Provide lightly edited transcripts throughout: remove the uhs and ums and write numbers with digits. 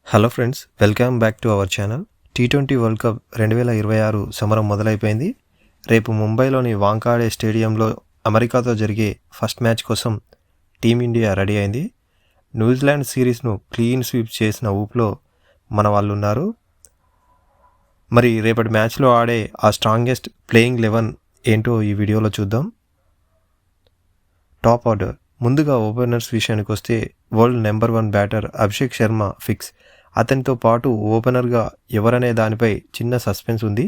Hello friends, welcome back to our channel. T20 world cup 2026 సమరం మొదలైపోయింది. రేపు ముంబైలోని వాంఖాడే స్టేడియంలో అమెరికాతో జరిగే ఫస్ట్ మ్యాచ్ కోసం టీమిండియా రెడీ అయింది. న్యూజిలాండ్ సిరీస్ను క్లీన్ స్వీప్ చేసిన ఊపులో మన వాళ్ళు ఉన్నారు. మరి రేపటి మ్యాచ్లో ఆడే ఆ స్ట్రాంగెస్ట్ ప్లేయింగ్ 11 ఏంటో ఈ వీడియోలో చూద్దాం. Top order. ముందుగా ఓపెనర్స్ విషయానికి వస్తే world number 1 batter Abhishek Sharma fix. అతనితో పాటు ఓపెనర్గా ఎవరనే దానిపై చిన్న సస్పెన్స్ ఉంది.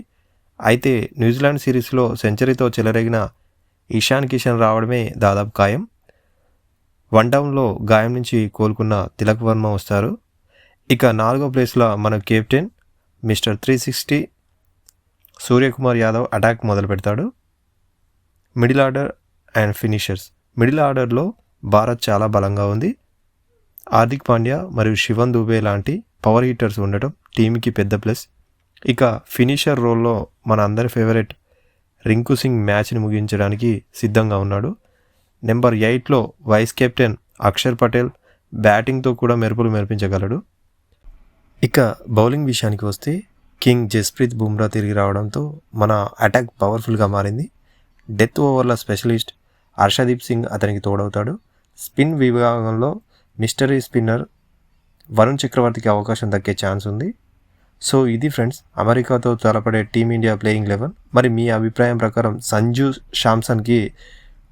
అయితే న్యూజిలాండ్ సిరీస్లో సెంచరీతో చెలరేగిన ఇషాన్ కిషన్ రావడమే దాదాపు ఖాయం. వన్ డౌన్లో గాయం నుంచి కోలుకున్న తిలక్ వర్మ వస్తారు. ఇక 4వ ప్లేస్లో మన captain mister 360 Suryakumar Yadav attack మొదలు పెడతాడు. Middle order and finishers. Middle ఆర్డర్లో భారత్ చాలా బలంగా ఉంది. హార్దిక్ పాండ్యా మరియు శివన్ దుబే లాంటి పవర్ హిట్టర్స్ ఉండటం టీంకి పెద్ద ప్లస్. ఇక ఫినిషర్ రోల్లో మన అందరి ఫేవరెట్ రింకు సింగ్ మ్యాచ్ని ముగించడానికి సిద్ధంగా ఉన్నాడు. నెంబర్ 8లో వైస్ కెప్టెన్ అక్షర్ పటేల్ బ్యాటింగ్తో కూడా మెరుపులు మెరిపించగలడు. ఇక బౌలింగ్ విషయానికి వస్తే కింగ్ జస్ప్రీత్ బుమ్రా తిరిగి రావడంతో మన అటాక్ పవర్ఫుల్గా మారింది. డెత్ ఓవర్ల స్పెషలిస్ట్ హర్షదీప్ సింగ్ అతనికి తోడవుతాడు. స్పిన్ విభాగంలో మిస్టరీ స్పిన్నర్ వరుణ్ చక్రవర్తికి అవకాశం దక్కే ఛాన్స్ ఉంది. సో ఇది ఫ్రెండ్స్, అమెరికాతో తలపడే టీమిండియా ప్లేయింగ్ 11. మరి మీ అభిప్రాయం ప్రకారం సంజు శాంసన్కి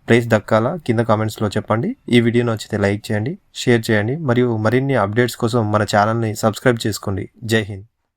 ప్లేస్ దక్కాలా? కింద కామెంట్స్లో చెప్పండి. ఈ వీడియో నచ్చితే లైక్ చేయండి, షేర్ చేయండి మరియు మరిన్ని అప్డేట్స్ కోసం మన ఛానల్ని సబ్స్క్రైబ్ చేసుకోండి. జై హింద్.